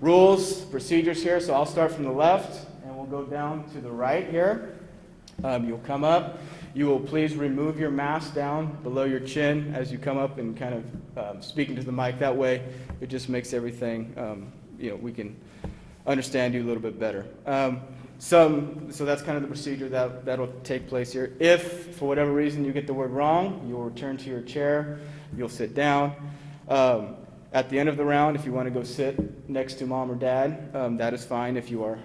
rules, procedures here. So I'll start from the left, and we'll go down to the right here. You'll come up. You will please remove your mask down below your chin as you come up and kind of speaking to the mic. That way, it just makes everything, we can understand you a little bit better. So that's kind of the procedure that'll take place here. If, for whatever reason, you get the word wrong, you'll return to your chair. You'll sit down. At the end of the round, if you want to go sit next to mom or dad, that is fine if you are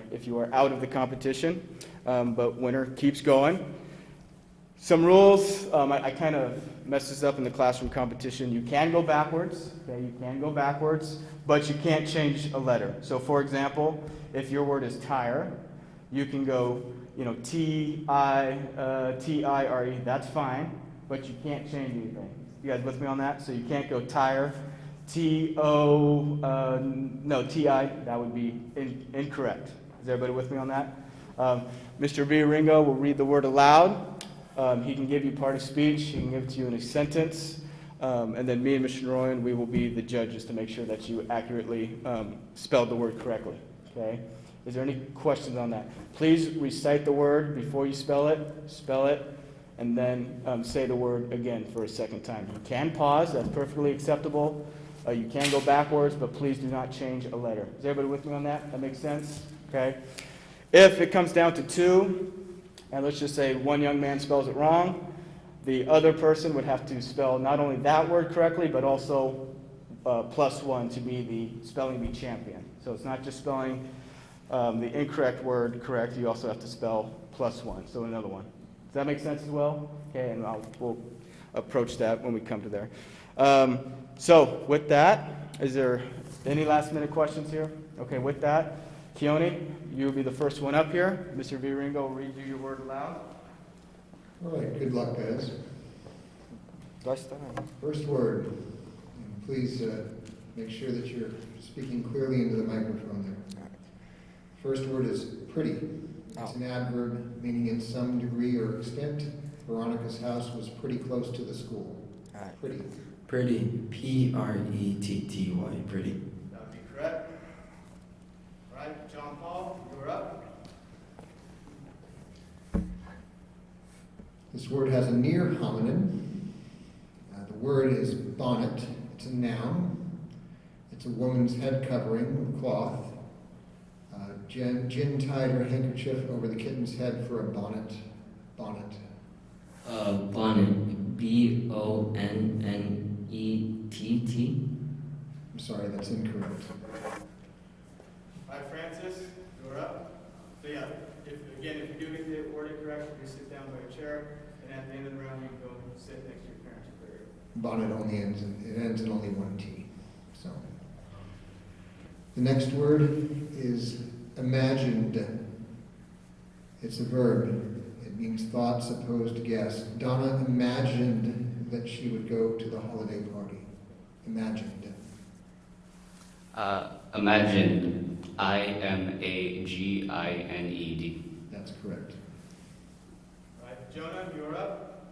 out of the competition. But winner keeps going. Some rules, I kind of messed this up in the classroom competition. You can go backwards, okay? You can go backwards, but you can't change a letter. So for example, if your word is tire, you can go, T-I-R-E, that's fine, but you can't change anything. You guys with me on that? So you can't go tire, T-I, that would be incorrect. Is everybody with me on that? Mr. V. Ringo will read the word aloud. He can give you part of speech. He can give it to you in a sentence. And then me and Mr. Royan, we will be the judges to make sure that you accurately spelled the word correctly. Okay? Is there any questions on that? Please recite the word before you spell it, and then say the word again for a second time. You can pause. That's perfectly acceptable. You can go backwards, but please do not change a letter. Is everybody with me on that? That makes sense? Okay? If it comes down to 2, and let's just say one young man spells it wrong, the other person would have to spell not only that word correctly, but also +1 to be the spelling bee champion. So it's not just spelling the incorrect word correct, you also have to spell +1, so another one. Does that make sense as well? Okay, and we'll approach that when we come to there. So with that, is there any last minute questions here? Okay, with that, Keone, you'll be the first one up here. Mr. V. Ringo will read you your word aloud. All right, good luck, guys. First word, and please make sure that you're speaking clearly into the microphone there. First word is pretty. It's an adverb meaning in some degree or extent. Veronica's house was pretty close to the school. Pretty. Pretty. P-R-E-T-T-Y. Pretty. That would be correct. All right, John Paul, you're up. This word has a near homonym. The word is bonnet. It's a noun. It's a woman's head covering of cloth. Jen tied her handkerchief over the kitten's head for a bonnet. Bonnet. Bonnet. B-O-N-N-E-T-T. I'm sorry, that's incorrect. All right, Francis, you're up. So yeah, if you do get the wording correct, you sit down by a chair, and at the end of the round, you can go sit next to your parents or prayer. Bonnet only ends in only one T. So the next word is imagined. It's a verb. It means thought, supposed, guess. Donna imagined that she would go to the holiday party. Imagined. Imagined. I-M-A-G-I-N-E-D. That's correct. All right, Jonah, you're up.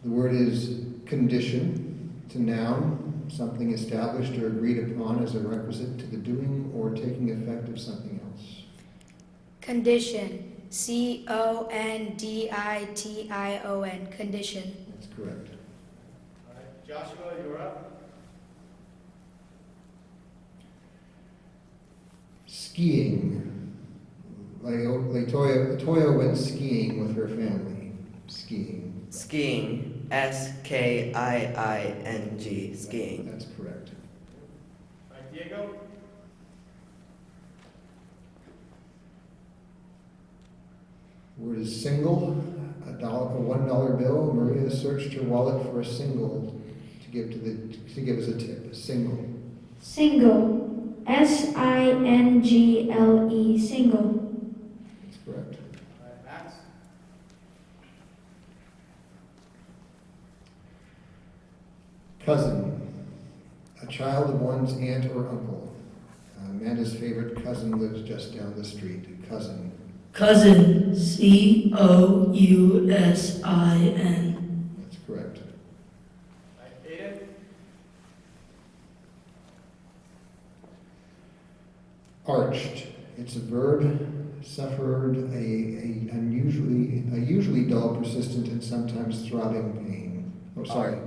The word is condition. It's a noun. Something established or agreed upon as a requisite to the doing or taking effect of something else. Condition. C-O-N-D-I-T-I-O-N. Condition. That's correct. All right, Joshua, you're up. Skiing. Latoya went skiing with her family. Skiing. Skiing. S-K-I-I-N-G. Skiing. That's correct. All right, Diego. Word is single. A $1 bill. Maria searched her wallet for a single to give us a tip. Single. Single. S-I-N-G-L-E. Single. That's correct. All right, Max. Cousin. A child of one's aunt or uncle. Amanda's favorite cousin lives just down the street. Cousin. Cousin. C-O-U-S-I-N. That's correct. All right, Aiden. Arched. It's a verb. Suffered a usually dull, persistent, and sometimes throbbing pain. Oh, sorry,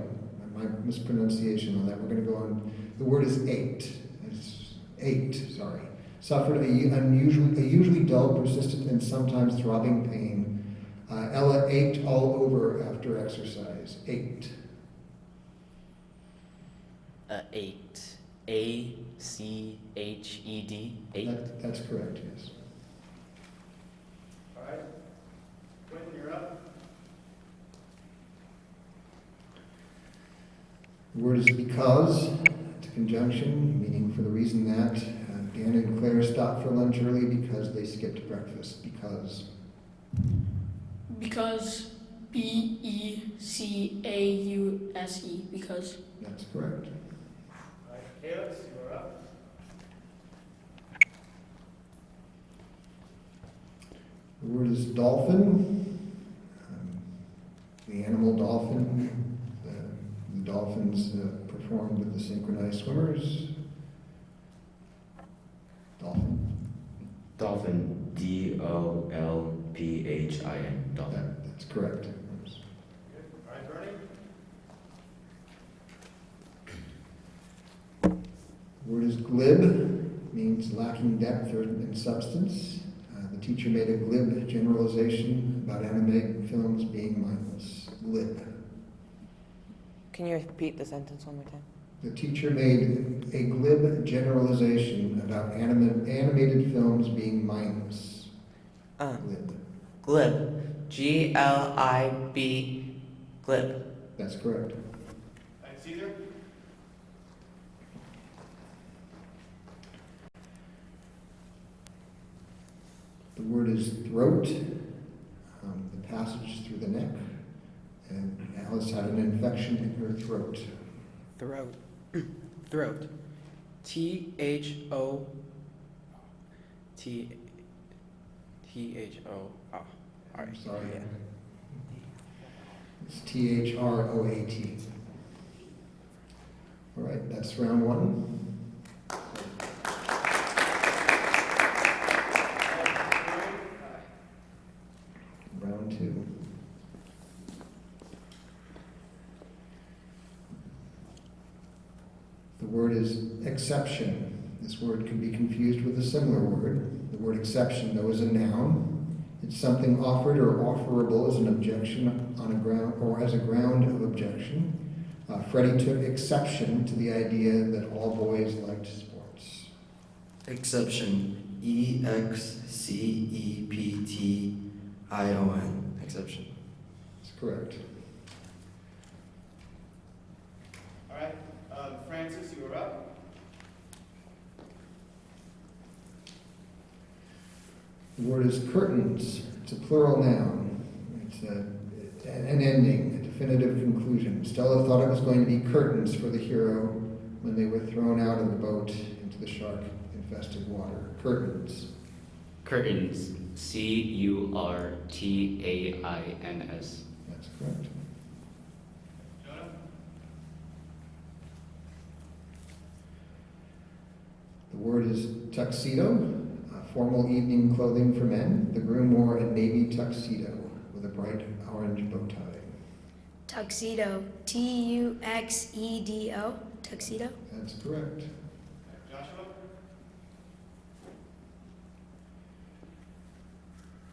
my mispronunciation on that. We're going to go on. The word is ached. It's ached. Sorry. Suffered a usually dull, persistent, and sometimes throbbing pain. Ella ached all over after exercise. Ached. Ached. A-C-H-E-D. Ached. That's correct. Yes. All right. Quentin, you're up. The word is because. It's a conjunction, meaning for the reason that Dan and Claire stopped for lunch early because they skipped breakfast. Because. Because. B-E-C-A-U-S-E. Because. That's correct. All right, Caleb, you're up. The word is dolphin. The animal dolphin. The dolphins performed with the synchronized swimmers. Dolphin. Dolphin. D-O-L-P-H-I-N. Dolphin. That's correct. All right, Bernie. The word is glib. Means lacking depth or in substance. The teacher made a glib generalization about anime films being mindless. Glib. Can you repeat the sentence one more time? The teacher made a glib generalization about animated films being mindless. Glib. Glib. G-L-I-B. Glib. That's correct. All right, Caesar. The word is throat. The passage through the neck. And Alice had an infection in her throat. Throat. Throat. T-H-O. T-H-O. Oh, all right. I'm sorry. Yeah. It's Throat. All right, that's round one. Round two. The word is exception. This word can be confused with a similar word. The word exception, though, is a noun. It's something offered or offerable as an objection on a ground or as a ground of objection. Freddie took exception to the idea that all boys liked sports. Exception. E-X-C-E-P-T-I-O-N. Exception. That's correct. All right, Francis, you are up. The word is curtains. It's a plural noun. It's an ending, a definitive conclusion. Stella thought it was going to be curtains for the hero when they were thrown out of the boat into the shark-infested water. Curtains. Curtains. C-U-R-T-A-I-N-S. That's correct. Jonah. The word is tuxedo, formal evening clothing for men. The groom wore a navy tuxedo with a bright orange bow tie. Tuxedo. T-U-X-E-D-O. Tuxedo. That's correct. Joshua.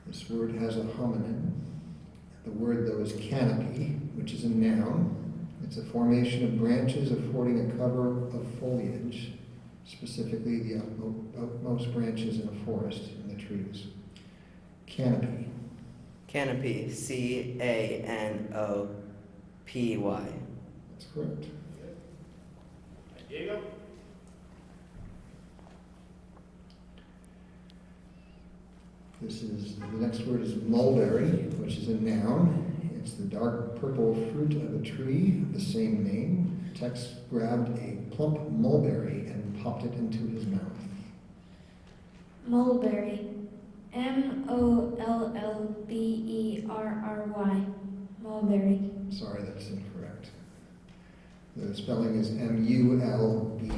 This word has a homonym. The word, though, is canopy, which is a noun. It's a formation of branches affording a cover of foliage, specifically the utmost branches in a forest and the trees. Canopy. Canopy. C-A-N-O-P-Y. That's correct. Diego. The next word is mulberry, which is a noun. It's the dark purple fruit of a tree of the same name. Tex grabbed a plump mulberry and popped it into his mouth. Mulberry. M-O-L-L-B-E-R-R-Y. Mulberry. Sorry, that's incorrect. The spelling is M-U-L-B-E-R-R-Y.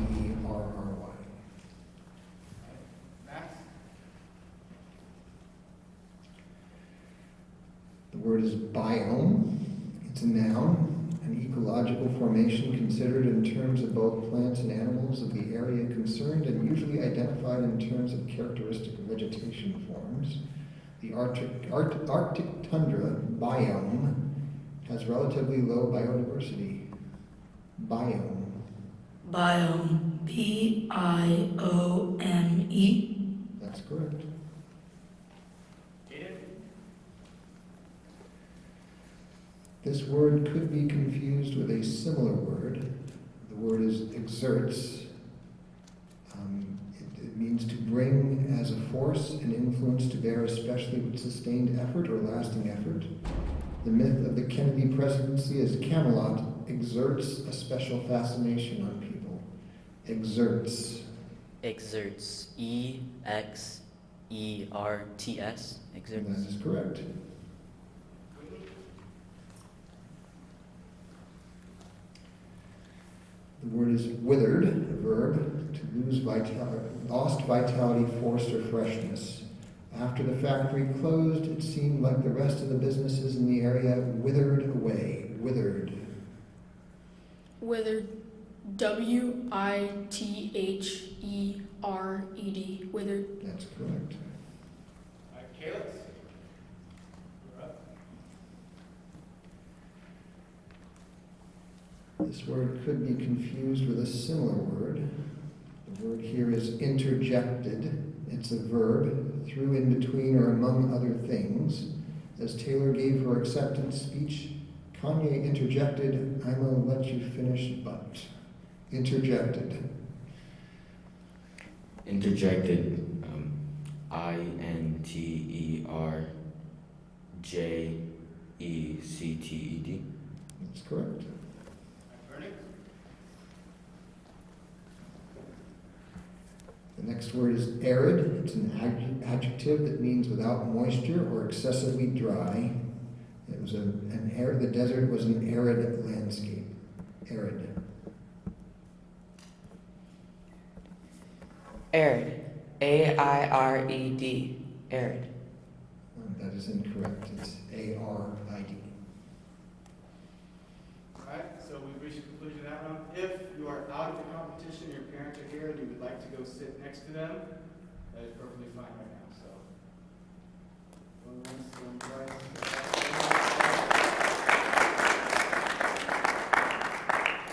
word is biome. It's a noun, an ecological formation considered in terms of both plants and animals of the area concerned and usually identified in terms of characteristic vegetation forms. The Arctic tundra biome has relatively low biodiversity. Biome. Biome. B-I-O-M-E. That's correct. This word could be confused with a similar word. The word is exerts. It means to bring as a force and influence to bear, especially with sustained effort or lasting effort. The myth of the Kennedy presidency as Camelot exerts a special fascination on people. Exerts. Exerts. E-X-E-R-T-S. Exerts. That is correct. The word is withered, a verb, to lose lost vitality, force, or freshness. After the factory closed, it seemed like the rest of the businesses in the area withered away. Withered. Withered. W-I-T-H-E-R-E-D. Withered. That's correct. All right, Caleb? You're up. This word could be confused with a similar word. The word here is interjected. It's a verb, through, in between, or among other things. As Taylor gave her acceptance speech, Kanye interjected, "I'm gonna let you finish, but." Interjected. Interjected. I-N-T-E-R-J-E-C-T-E-D. That's correct. Bernie? The next word is arid. It's an adjective that means without moisture or excessively dry. It was the desert was an arid landscape. Arid. Arid. A-I-R-E-D. Arid. That is incorrect. It's A-R-I-D. All right, so we've reached the conclusion of that round. If you are out of the competition, your parents are here, and you would like to go sit next to them, that is perfectly fine right now, so. Going once, going twice.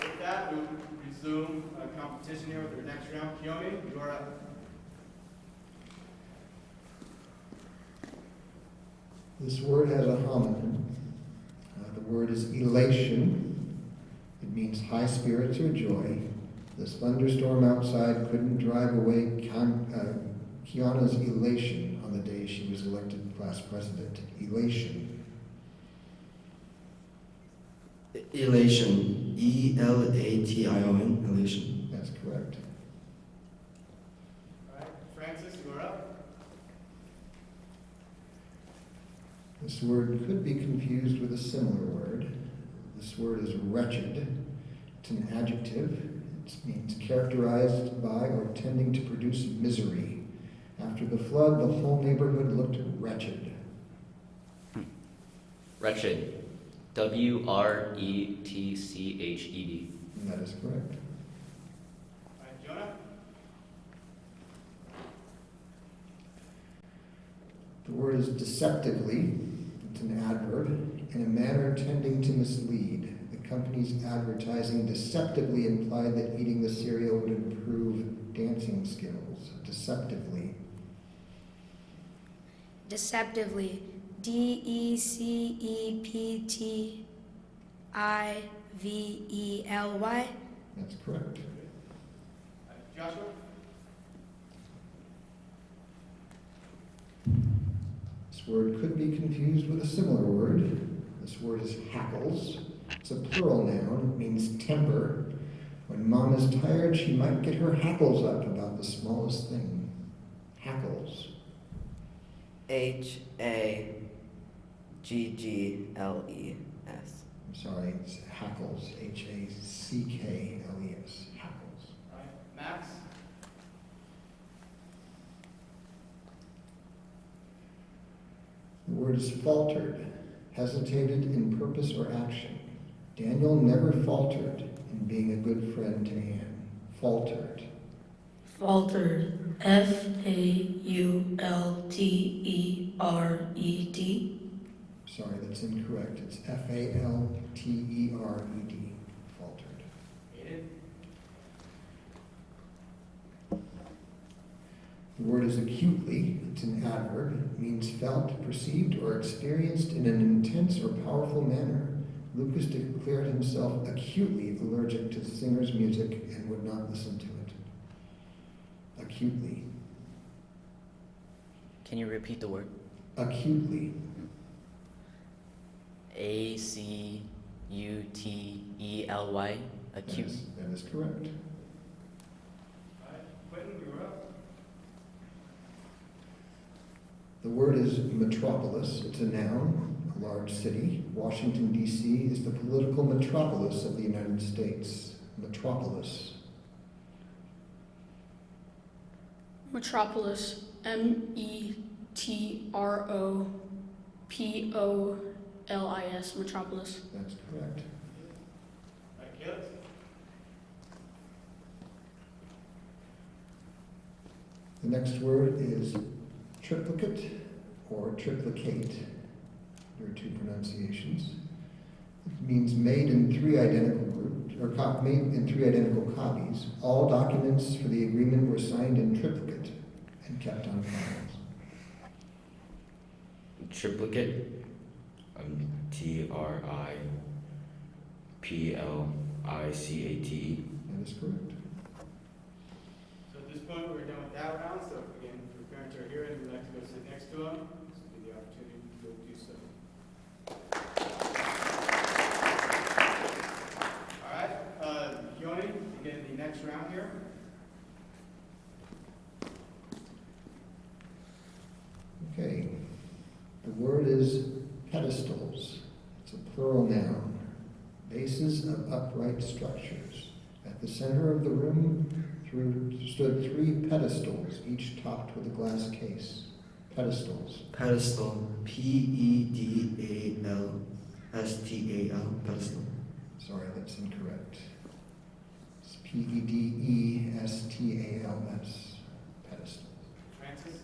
With that, we will resume competition here with our next round. Keone, you are up. This word has a homonym. The word is elation. It means high spirits or joy. This thunderstorm outside couldn't drive away Kiana's elation on the day she was elected class president. Elation. Elation. E-L-A-T-I-O-N. Elation. That's correct. All right, Francis, you are up. This word could be confused with a similar word. This word is wretched. It's an adjective. It means characterized by or tending to produce misery. After the flood, the whole neighborhood looked wretched. Wretched. W-R-E-T-C-H-E-D. And that is correct. All right, Jonah. The word is deceptively. It's an adverb. In a manner tending to mislead. The company's advertising deceptively implied that eating the cereal would improve dancing skills. Deceptively. Deceptively. D-E-C-E-P-T-I-V-E-L-Y. That's correct. All right, Joshua. This word could be confused with a similar word. This word is hackles. It's a plural noun. It means temper. When mom is tired, she might get her hackles up about the smallest thing. Hackles. H-A-G-G-L-E-S. I'm sorry, it's hackles. H-A-C-K-L-E-S. Hackles. All right, Max. The word is faltered. hesitated in purpose or action. Daniel never faltered in being a good friend to Anne. Faltered. Faltered. F-A-U-L-T-E-R-E-D. Sorry, that's incorrect. It's F-A-L-T-E-R-E-D. Faltered. The word is acutely. It's an adverb. It means felt, perceived, or experienced in an intense or powerful manner. Lucas declared himself acutely allergic to the singer's music and would not listen to it. Acutely. Can you repeat the word? Acutely. A-C-U-T-E-L-Y. Acute. Yes, that is correct. Quentin, you're up. The word is metropolis. It's a noun, a large city. Washington, D.C. is the political metropolis of the United States. Metropolis. Metropolis. M-E-T-R-O-P-O-L-I-S. Metropolis. That's correct. All right, Caleb. The next word is triplicate or triplicate. There are two pronunciations. It means made in three identical groups, or made in three identical copies. All documents for the agreement were signed in triplicate and kept on files. Triplicate. T-R-I-P-L-I-C-A-T-E. That is correct. So at this point, we're done with that round. So again, if your parents are here and you'd like to go sit next to them, this will be the opportunity to go do so. All right, Yoni, begin the next round here. Okay. The word is pedestals. It's a plural noun. Bases of upright structures. At the center of the room stood three pedestals, each topped with a glass case. Pedestals. Pedestal. P-E-D-A-L-S-T-A-L. Pedestal. Sorry, that's incorrect. It's P-E-D-E-S-T-A-L-S. Pedestal. Francis.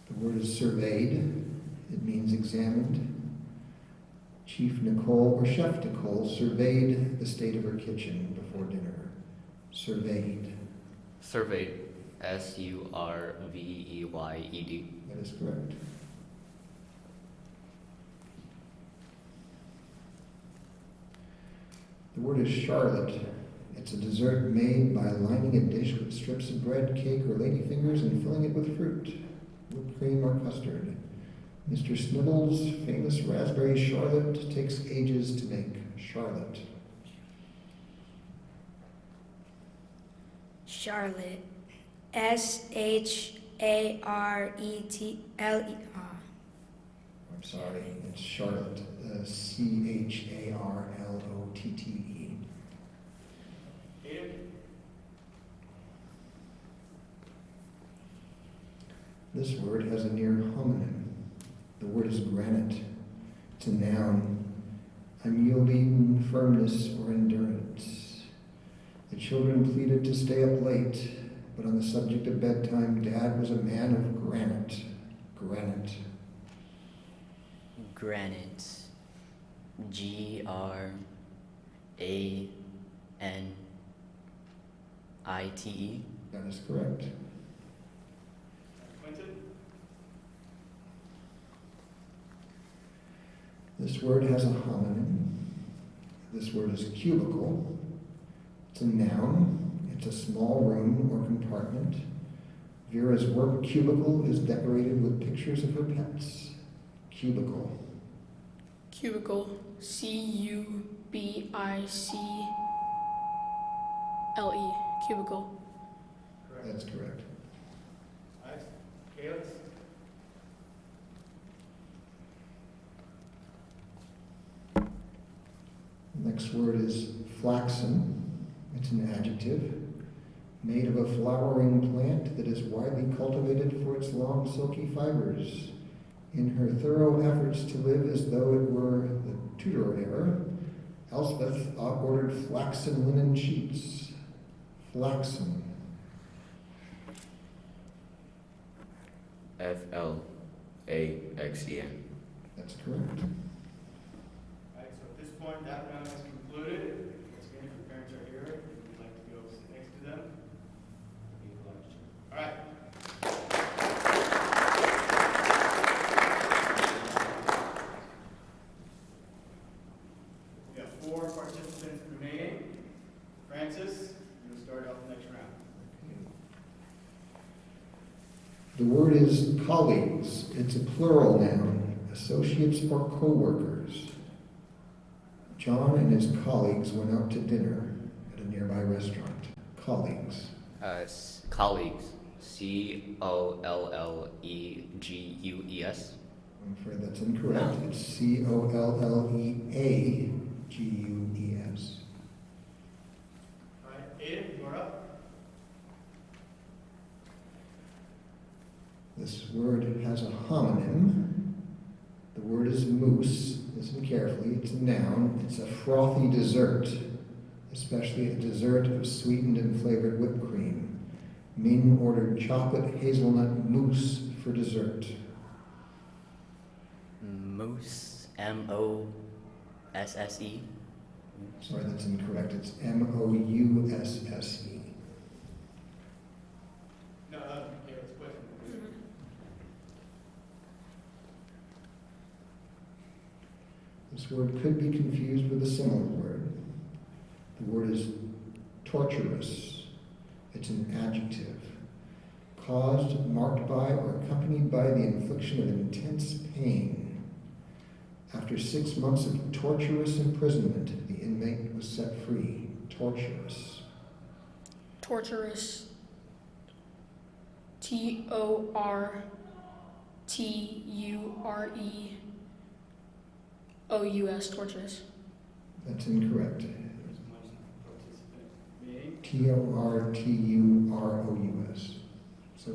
The word is surveyed. It means examined. Chief Nicole or Chef Nicole surveyed the state of her kitchen before dinner. Surveyed. Surveyed. S-U-R-V-E-Y-E-D. That is correct. The word is charlotte. It's a dessert made by lining a dish with strips of bread, cake, or ladyfingers and filling it with fruit, whipped cream, or custard. Mr. Snibble's famous raspberry charlotte takes ages to make. Charlotte. Charlotte. S-H-A-R-E-T-L-E. I'm sorry, it's Charlotte. C-H-A-R-L-O-T-T-E. Aiden. This word has a near homonym. The word is granite. It's a noun, unyielding firmness or endurance. The children pleaded to stay up late, but on the subject of bedtime, Dad was a man of granite. Granite. Granite. G-R-A-N-I-T-E. That is correct. Quentin. This word has a homonym. This word is cubicle. It's a noun. It's a small room or compartment. Vera's work cubicle is decorated with pictures of her pets. Cubicle. Cubicle. C-U-B-I-C-L-E. Cubicle. Correct. That's correct. All right, Caleb. The next word is flaxen. It's an adjective. made of a flowering plant that is widely cultivated for its long silky fibers. In her thorough efforts to live as though it were the Tudor era, Elspeth ordered flaxen linen sheets. Flaxen. FLAXEN. That's correct. All right, so at this point, that round is concluded. Once again, if your parents are here, if you'd like to go sit next to them. All right. We have 4 participants remaining. Francis, you'll start off the next round. The word is colleagues. It's a plural noun, associates or co-workers. John and his colleagues went out to dinner at a nearby restaurant. Colleagues. Colleagues. COLLEGUES. I'm afraid that's incorrect. It's COLLEAGUES. All right, Aiden, you're up. This word has a homonym. The word is mousse. Listen carefully. It's a noun. It's a frothy dessert, especially a dessert of sweetened and flavored whipped cream. Ming ordered chocolate hazelnut mousse for dessert. Moose. MOSSE. Sorry, that's incorrect. It's MOUSSE. No, okay, let's quit. This word could be confused with a similar word. The word is torturous. It's an adjective. Caused, marked by, or accompanied by the infliction of intense pain. After 6 months of torturous imprisonment, the inmate was set free. Torturous. Torturous. TORTUREOUS. Torturous. That's incorrect. There's one participant remaining. TORTUROUS. So,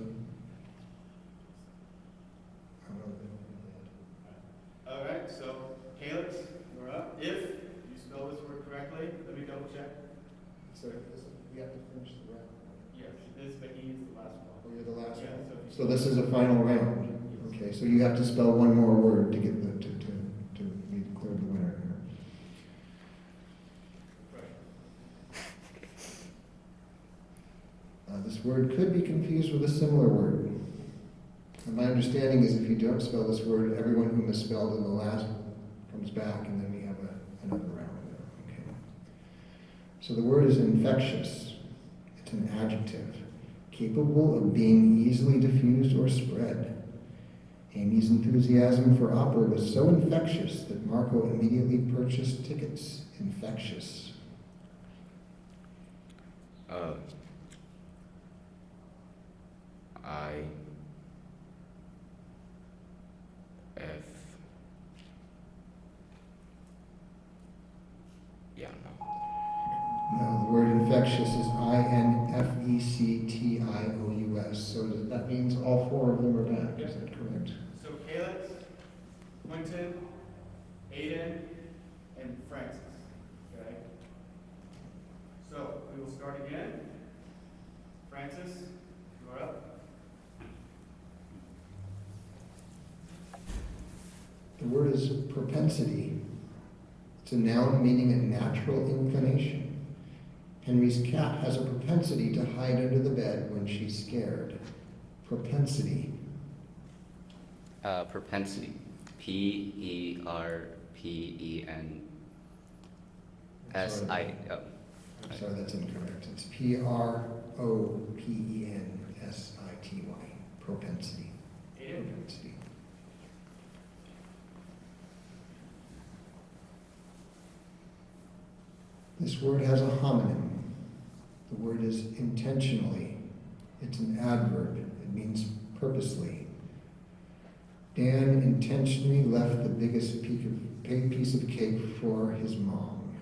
All right, so Calix, you're up. If you spell this word correctly, let me double check. so we have to finish the round. Yes, this, but he is the last one. Oh, you're the last Yeah, one. so if you So this is a final round. Okay, so you have to spell one more word to get the to be declared the winner here. This word could be confused with a similar word. And my understanding is if you don't spell this word, everyone who misspelled in the last comes back, and then we have another round. Okay. So the word is infectious. It's an adjective, capable of being easily diffused or spread. Amy's enthusiasm for opera was so infectious that Marco immediately purchased tickets. Infectious. No, the word infectious is INFECTIOUS. So that means all 4 of them are back. Is that correct? So Calix, Quentin, Aiden, and Francis. Okay? So we will start again. Francis, you're up. The word is propensity. It's a noun meaning a natural inclination. Henry's cat has a propensity to hide under the bed when she's scared. Propensity. Propensity. PERPENSI. I'm sorry, that's incorrect. It's PROPENSITY. Propensity. Aiden. Propensity. This word has a homonym. The word is intentionally. It's an adverb. It means purposely. Dan intentionally left the biggest piece of cake for his mom.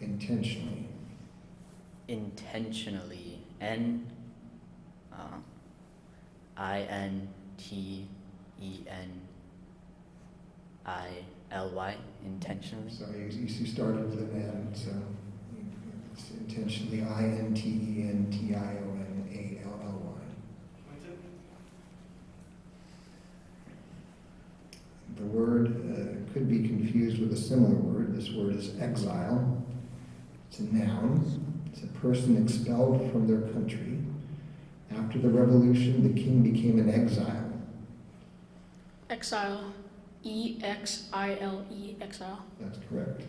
Intentionally. Intentionally. N Intentionally, intentionally. So you started with an N, so it's intentionally Intentionally. The word could be confused with a similar word. This word is exile. It's a noun. It's a person expelled from their country. After the revolution, the king became an exile. Exile. Exile. Exile. That's correct.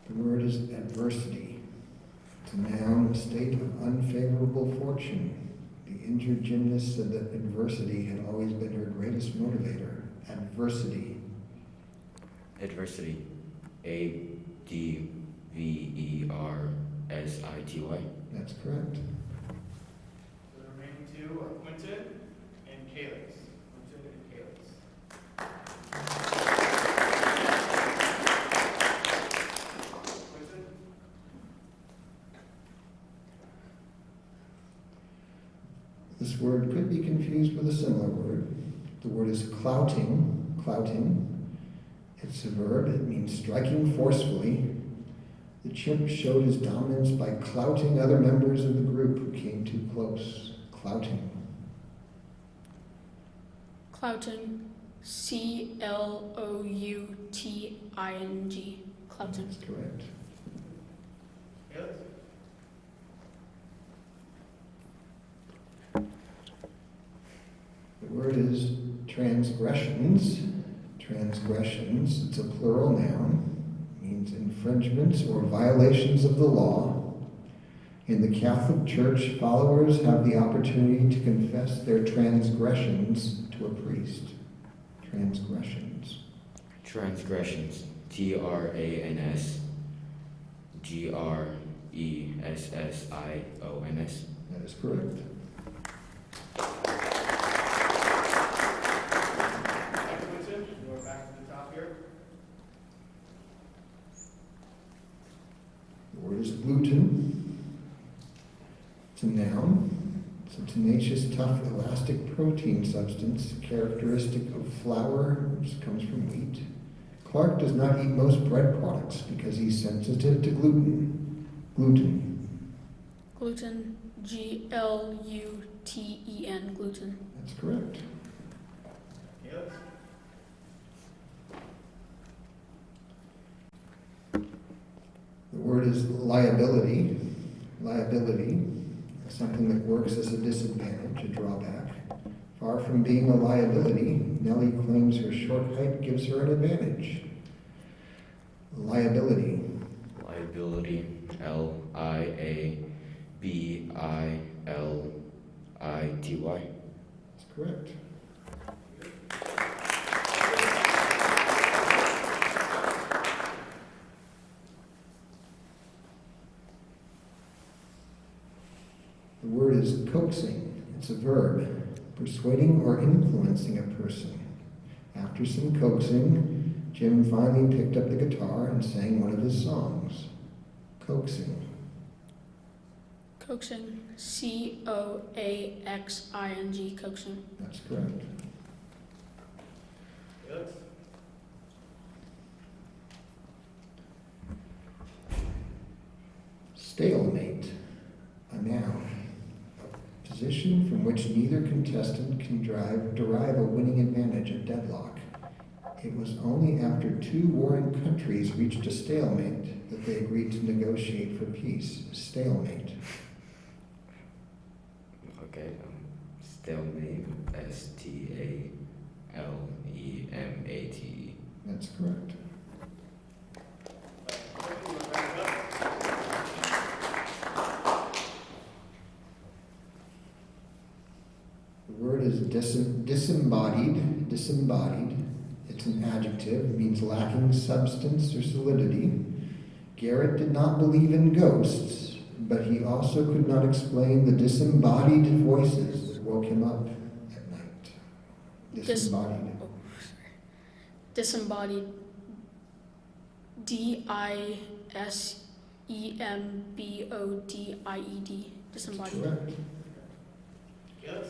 The word is adversity. It's a noun, a state of unfavorable fortune. The injured gymnast said that adversity had always been her greatest motivator. Adversity. Adversity. Adversity. That's correct. The remaining two are Quinton and Calyx. Quinton and Calyx. Quinton? This word could be confused with a similar word. The word is clouting. Clouting. It's a verb. It means striking forcefully. The chimp showed his dominance by clouting other members of the group who came too close. Clouting. Clouting. Clouting. Clouting. That's correct. Calyx? The word is transgressions. Transgressions, it's a plural noun, means infringements or violations of the law. In the Catholic Church, followers have the opportunity to confess their transgressions to a priest. Transgressions. Transgressions. Transgressions. That is correct. Quinton, you're back to the top here. The word is gluten. It's a noun. It's a tenacious, tough, elastic protein substance characteristic of flour, which comes from wheat. Clark does not eat most bread products because he's sensitive to gluten. Gluten. Gluten. Gluten. Gluten. That's correct. Calyx? The word is liability. Liability is something that works as a disadvantage, a drawback. Far from being a liability, Nellie claims her short height gives her an advantage. Liability. Liability. Liability. That's correct. The word is coaxing. It's a verb, persuading or influencing a person. After some coaxing, Jim finally picked up the guitar and sang one of his songs. Coaxing. Coaxing. Coaxing. Coaxing. That's correct. Calyx? Stalemate. A noun. A position from which neither contestant can derive a winning advantage at deadlock. It was only after two warring countries reached a stalemate that they agreed to negotiate for peace. Stalemate. Okay. Stalemate. Stalemate. That's correct. Quinton, you're back up. The word is disembodied. Disembodied. It's an adjective. It means lacking substance or solidity. Garrett did not believe in ghosts, but he also could not explain the disembodied voices that woke him up at night. Disembodied. Disembodied. disembodied. Disembodied. Correct. Yes.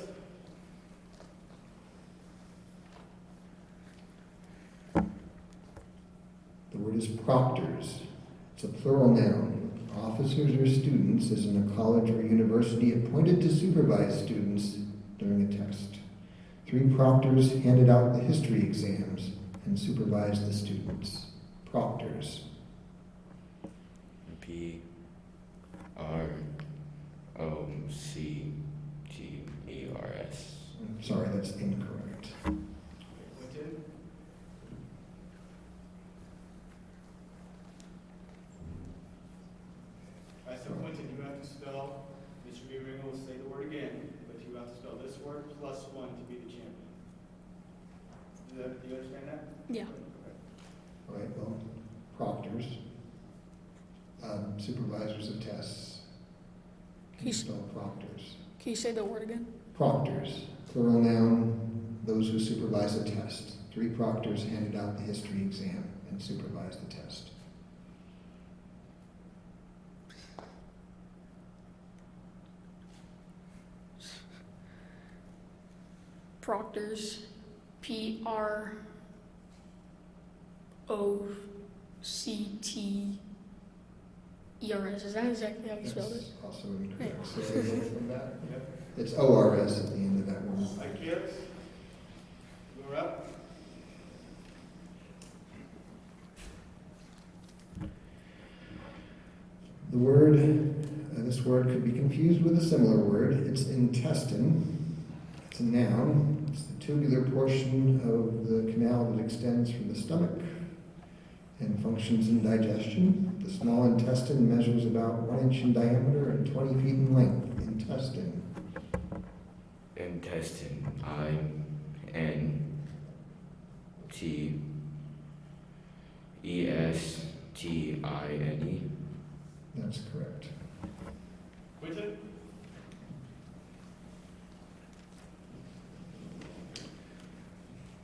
The word is proctors. It's a plural noun. Officers or students, as in a college or university, appointed to supervise students during a test. 3 proctors handed out the history exams and supervised the students. Proctors. Procters. I'm sorry, that's incorrect. Quentin? All right, so Quentin, you have to spell, Mr. Ringo will say the word again, but you have to spell this word plus 1 to be the champion. Do you understand that? Yeah. All right, well, proctors, supervisors of tests. Can you He's- spell proctors? Can you say the word again? Proctors, plural noun, those who supervise a test. 3 proctors handed out the history exam and supervised the test. Proctors. Procters. Is that exactly how you spelled it? That's also incorrect. So we go from that. It's ORS at the end of that word. All right, kids, you're up. The word, this word could be confused with a similar word. It's intestine. It's a noun. It's the tubular portion of the canal that extends from the stomach and functions in digestion. The small intestine measures about 1 inch in diameter and 20 feet in length. Intestine. Intestine. INTESTINE. That's correct. Quentin?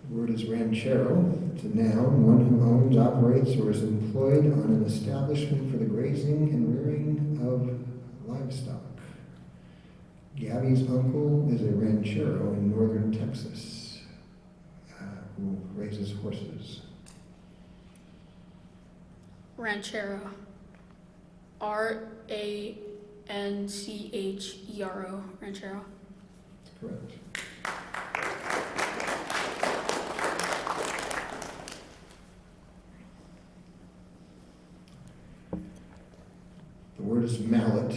The word is ranchero. It's a noun, one who owns, operates, or is employed on an establishment for the grazing and rearing of livestock. Gabby's uncle is a ranchero in northern Texas who raises horses. Ranchero. RANCHERO. Ranchero. That's correct. The word is mallet.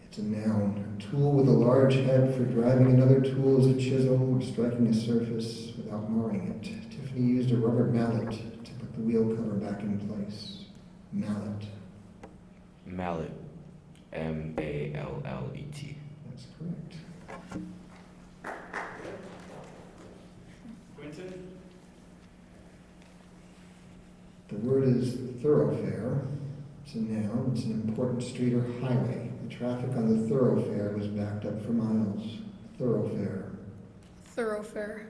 It's a noun. A tool with a large head for driving another tool as a chisel or striking a surface without marring it. Tiffany used a rubber mallet to put the wheel cover back in place. Mallet. Mallet. MALLET. That's correct. Quentin? The word is thoroughfare. It's a noun. It's an important street or highway. The traffic on the thoroughfare was backed up for miles. Thoroughfare. Thoroughfare.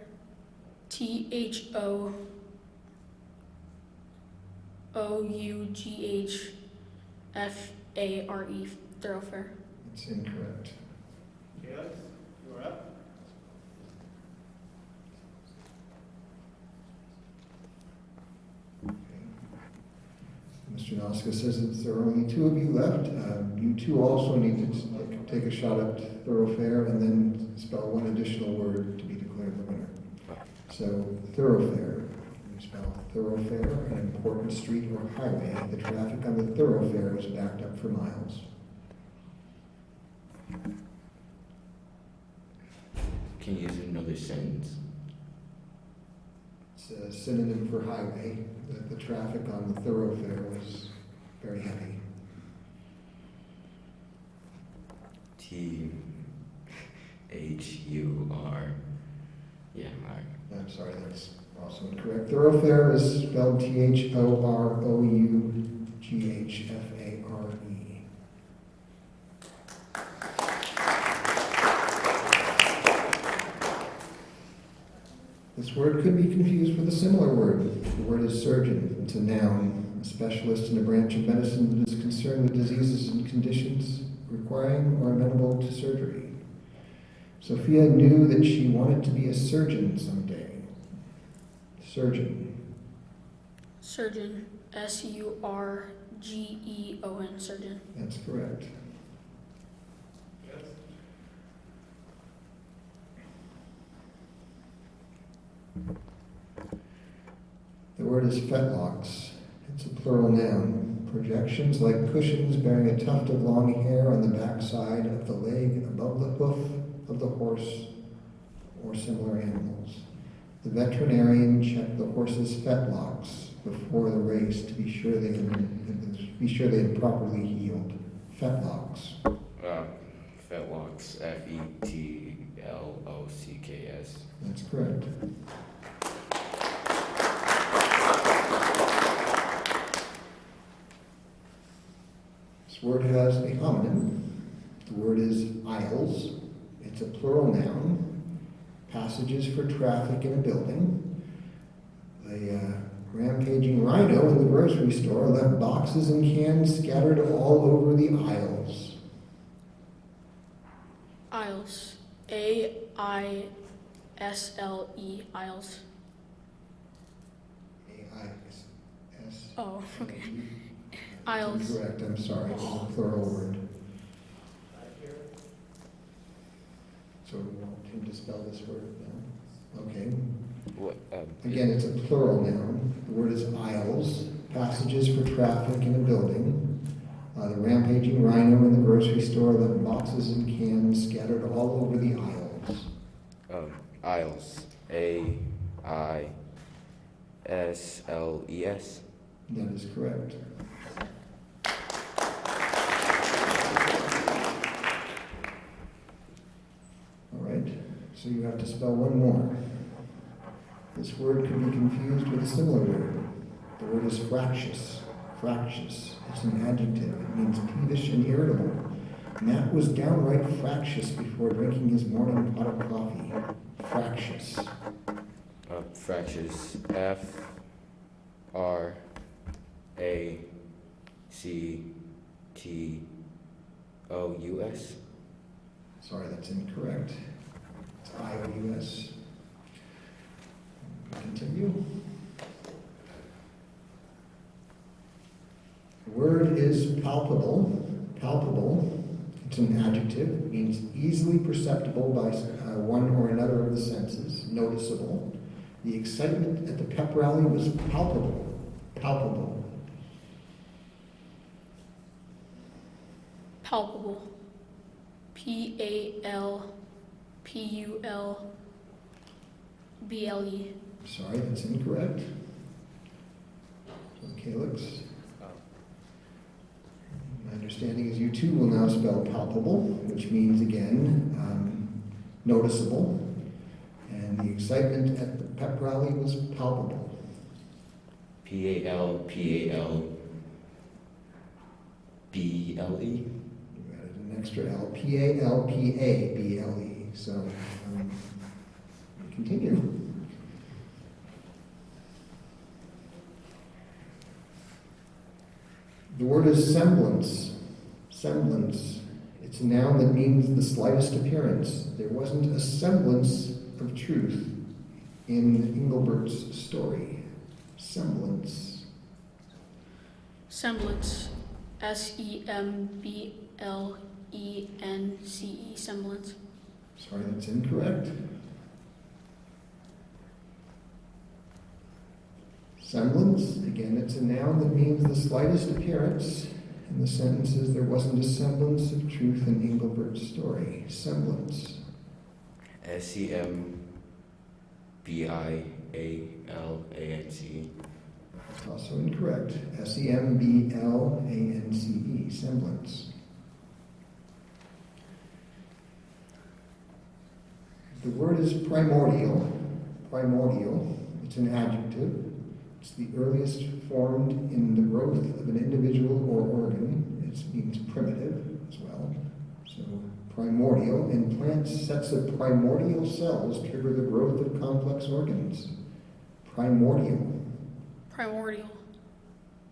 THOOUGHFARE. Thoroughfare. It's incorrect. Yes, you're up. Mr. Noska says that there are only 2 of you left. You 2 also need to take a shot at thoroughfare and then spell 1 additional word to be declared the winner. So, thoroughfare. You spell thoroughfare, an important street or highway. The traffic on the thoroughfare was backed up for miles. Can you use another sentence? It's a synonym for highway. The traffic on the thoroughfare was very heavy. THUR. Yeah, I'm sorry, that's also incorrect. Thoroughfare is spelled THOROUGHFARE. This word could be confused with a similar word. The word is surgeon. It's a noun. a specialist in a branch of medicine that is concerned with diseases and conditions requiring or amenable to surgery. Sophia knew that she wanted to be a surgeon someday. Surgeon. Surgeon. S-U-R-G-E-O-N. Surgeon. That's correct. The word is fetlocks. It's a plural noun. Projections like cushions bearing a tuft of long hair on the backside of the leg above the hoof of the horse or similar animals. The veterinarian checked the horse's fetlocks before the race to be sure they had properly healed. Fetlocks. Fetlocks. F-E-T-L-O-C-K-S. That's correct. This word has a homonym. The word is aisles. It's a plural noun. Passages for traffic in a building. The rampaging rhino in the grocery store left boxes and cans scattered all over the aisles. Aisles. A-I-S-L-E. Aisles. A-I-S. Oh, okay. Aisles. Incorrect, I'm sorry. It's a plural word. So we want him to spell this word now? Okay. What? Again, it's a plural noun. The word is aisles, passages for traffic in a building. The rampaging rhino in the grocery store left boxes and cans scattered all over the aisles. Aisles. A-I-S-L-E-S. That is correct. All right, so you have to spell one more. This word could be confused with a similar word. The word is fractious. Fractious. It's an adjective. It means peevish and irritable. Matt was downright fractious before drinking his morning pot of coffee. Fractious. Fractious. F-R-A-C-T-O-U-S. Sorry, that's incorrect. It's I-O-U-S. Continue. The word is palpable. Palpable. It's an adjective. It means easily perceptible by one or another of the senses. Noticeable. The excitement at the pep rally was palpable. Palpable. Palpable. P-A-L-P-U-L-B-L-E. Sorry, that's incorrect. So, Calyx. My understanding is you too will now spell palpable, which means, again, noticeable. And the excitement at the pep rally was palpable. P-A-L-P-A-L-B-L-E. You added an extra L. P-A-L-P-A-B-L-E. So, continue. The word is semblance. Semblance. It's a noun that means the slightest appearance. There wasn't a semblance of truth in Engelbert's story. Semblance. Semblance. S-E-M-B-L-E-N-C-E. Semblance. Sorry, that's incorrect. Semblance, again, it's a noun that means the slightest appearance. In the sentences, there wasn't a semblance of truth in Engelbert's story. Semblance. S-E-M-B-I-A-L-A-N-C-E. It's also incorrect. S-E-M-B-L-A-N-C-E. Semblance. The word is primordial. Primordial. It's an adjective. It's the earliest formed in the growth of an individual or organ. It means primitive as well. So primordial. In plants, sets of primordial cells trigger the growth of complex organs. Primordial. Primordial.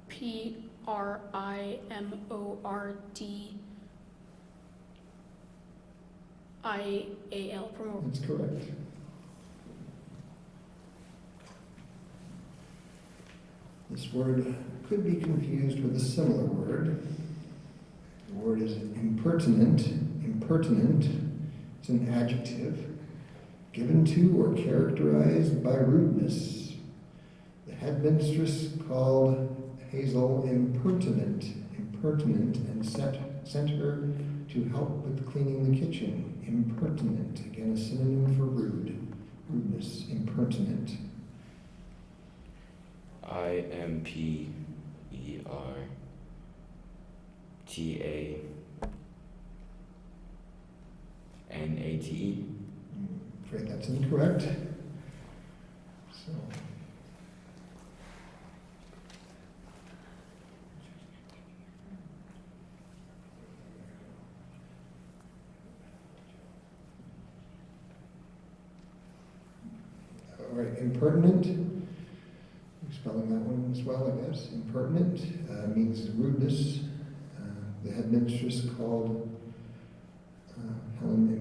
P Primordial. Primordial. That's correct. This word could be confused with a similar word. The word is impertinent. Impertinent is an adjective given to or characterized by rudeness. The headmistress called Hazel impertinent, and sent her to help with cleaning the kitchen. Impertinent, again a synonym for rudeness, impertinent. Impertanate. I'm afraid that's incorrect. So, all right, impertinent. You're spelling that one as well, I guess. Impertinent means rudeness. The headmistress called Hermia,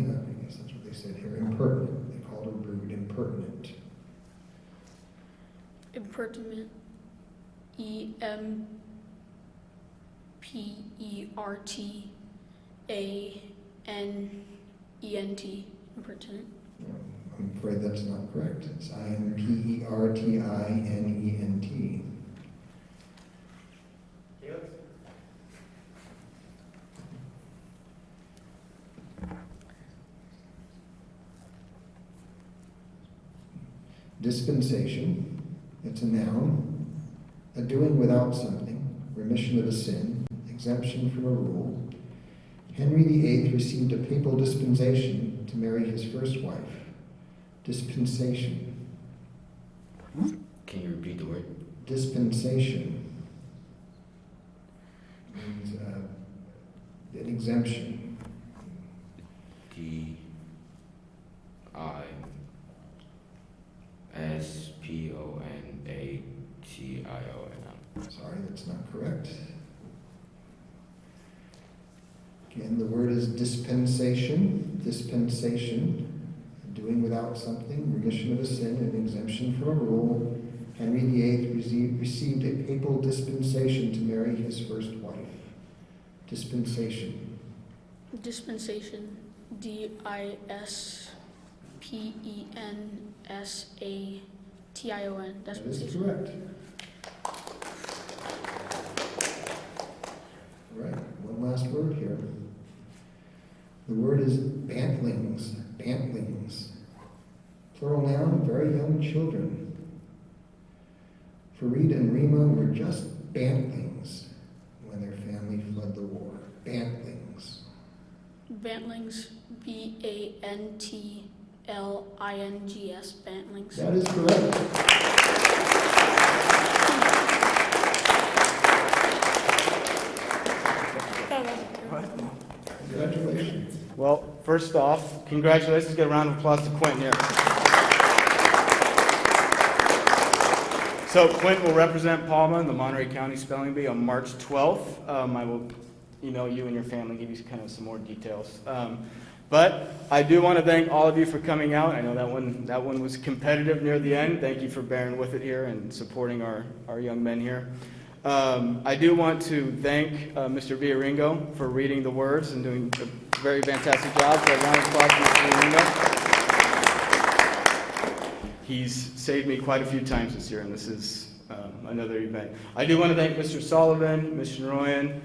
I guess that's what they said here, impertinent. They called her rude, impertinent. Impertinent. Impertanent. Impertinent. I'm afraid that's not correct. It's Impertinent. Dispensation, it's a noun, a doing without something, remission of a sin, exemption from a rule. Henry VIII received a papal dispensation to marry his first wife. Dispensation. Can you repeat the word? Dispensation means an exemption. Dispensation. Sorry, that's not correct. Again, the word is dispensation. Dispensation, doing without something, remission of a sin, an exemption from a rule. Henry VIII received a papal dispensation to marry his first wife. Dispensation. Dispensation. Dispensation. That is Dispensation. correct. All right, one last word here. The word is bantlings. Bantlings. Plural noun, very young children. Farid and Rima were just bantlings when their family fled the war. Bantlings. Bantlings. Bantlings. Bantlings. That is correct. Congratulations. Well, first off, congratulations. Get a round of applause to Quentin here. So Quentin will represent Palma in the Monterey County Spelling Bee on March 12th. I will email you and your family, give you kind of some more details. But I do want to thank all of you for coming out. I know that one was competitive near the end. Thank you for bearing with it here and supporting our young men here. I do want to thank Mr. Villaringo for reading the words and doing a very fantastic job. So a round of applause for Mr. Villaringo. He's saved me quite a few times this year, and this is another event. I do want to thank Mr. Sullivan, Mr. Royan,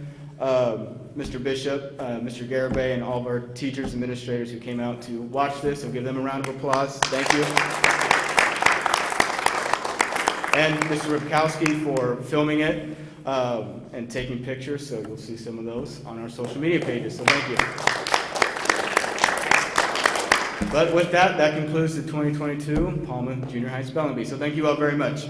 Mr. Bishop, Mr. Garibay, and all of our teachers and administrators who came out to watch this. So give them a round of applause. Thank you. And Mr. Ripkowski for filming it and taking pictures. So you'll see some of those on our social media pages. So thank you. But with that, that concludes the 2022 Palma Junior High Spelling Bee. So thank you all very much.